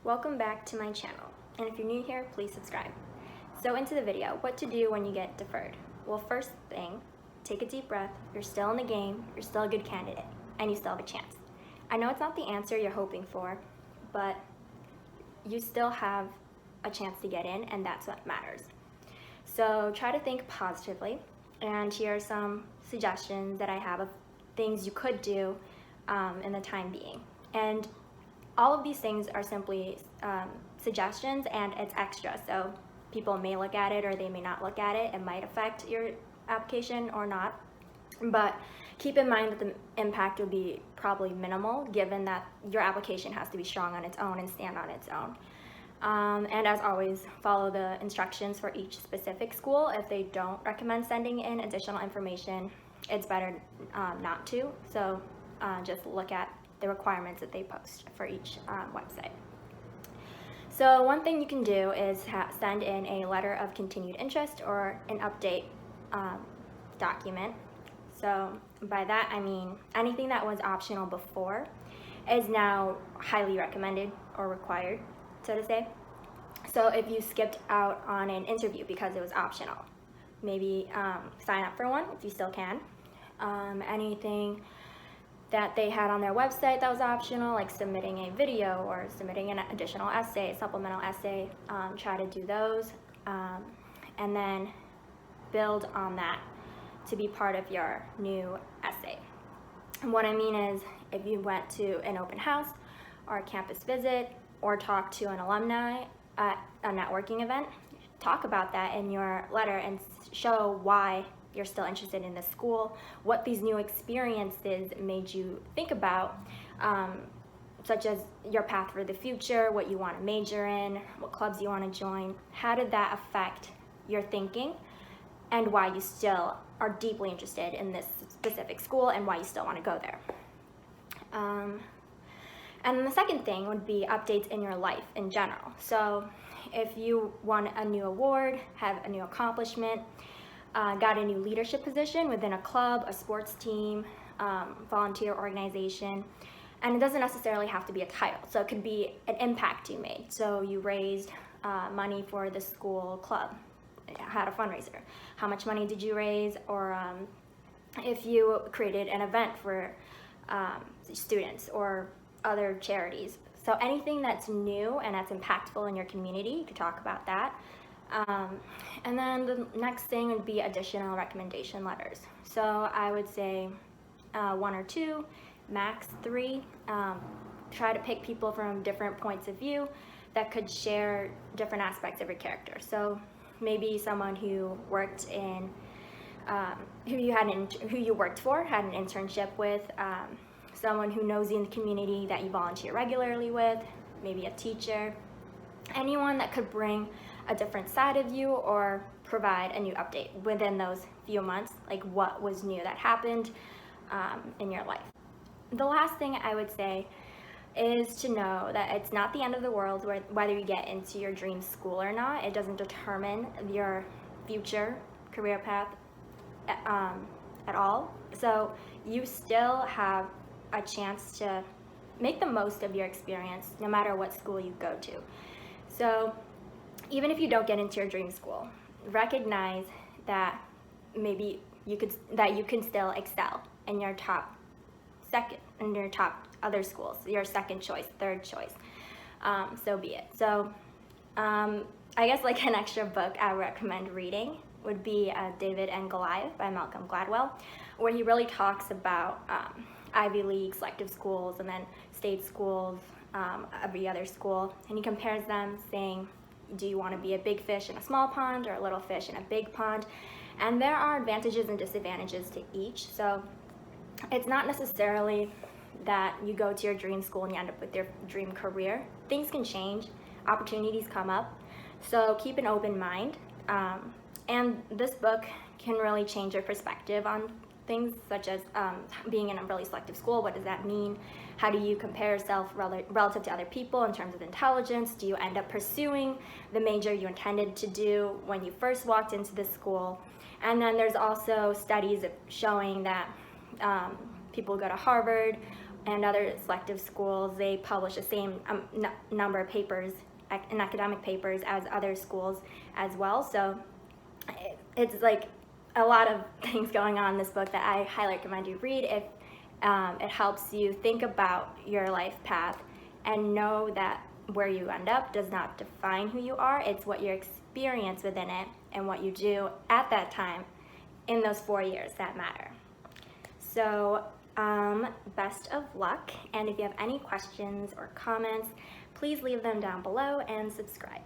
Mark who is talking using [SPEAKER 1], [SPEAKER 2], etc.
[SPEAKER 1] Welcome back to my channel, and if you're new here, please subscribe. So into the video, what to do when you get deferred. Well, first thing, take a deep breath. You're still in the game, you're still a good candidate, and you still have a chance. I know it's not the answer you're hoping for, but you still have a chance to get in, and that's what matters. So try to think positively, and here are some suggestions that I have of things you could do in the time being. And all of these things are simply suggestions, and it's extra, so people may look at it or they may not look at it. It might affect your application or not, but keep in mind that the impact will be probably minimal, given that your application has to be strong on its own and stand on its own. And as always, follow the instructions for each specific school. If they don't recommend sending in additional information, it's better not to. So just look at the requirements that they post for each website. So one thing you can do is send in a letter of continued interest or an update document. So by that I mean anything that was optional before is now highly recommended or required, so to say. So if you skipped out on an interview because it was optional, maybe sign up for one if you still can. Anything that they had on their website that was optional, like submitting a video or submitting an additional essay, a supplemental essay, try to do those, and then build on that to be part of your new essay. And what I mean is, if you went to an open house or a campus visit or talked to an alumni at a networking event, talk about that in your letter and show why you're still interested in the school, what these new experiences made you think about, such as your path for the future, what you want to major in, what clubs you want to join. How did that affect your thinking, and why you still are deeply interested in this specific school and why you still want to go there. And the second thing would be updates in your life in general. So if you won a new award, have a new accomplishment, got a new leadership position within a club, a sports team, volunteer organization, and it doesn't necessarily have to be a title. So it could be an impact you made. So you raised money for the school club, had a fundraiser. How much money did you raise? Or if you created an event for students or other charities. So anything that's new and that's impactful in your community, you could talk about that. And then the next thing would be additional recommendation letters. So I would say 1 or 2, max 3. Try to pick people from different points of view that could share different aspects of your character. So maybe someone who worked in, who you worked for, had an internship with, someone who knows you in the community that you volunteer regularly with, maybe a teacher, anyone that could bring a different side of you or provide a new update within those few months, like what was new that happened in your life. The last thing I would say is to know that it's not the end of the world whether you get into your dream school or not. It doesn't determine your future career path at all. So you still have a chance to make the most of your experience no matter what school you go to. So even if you don't get into your dream school, recognize that maybe you can still excel in your top other schools, your second choice, third choice. So be it. So I guess like an extra book I recommend reading would be David and Goliath by Malcolm Gladwell, where he really talks about Ivy League selective schools and then state schools, every other school, and he compares them, saying, do you want to be a big fish in a small pond or a little fish in a big pond? And there are advantages and disadvantages to each. So it's not necessarily that you go to your dream school and you end up with your dream career. Things can change, opportunities come up, so keep an open mind. And this book can really change your perspective on things, such as being in a really selective school. What does that mean? How do you compare yourself relative to other people in terms of intelligence? Do you end up pursuing the major you intended to do when you first walked into the school? And then there's also studies showing that people go to Harvard and other selective schools, they publish the same number of papers in academic papers as other schools as well. So it's like a lot of things going on in this book that I highly recommend you read if it helps you think about your life path and know that where you end up does not define who you are. It's what your experience within it and what you do at that time in those 4 years that matter. So best of luck, and if you have any questions or comments, please leave them down below and subscribe.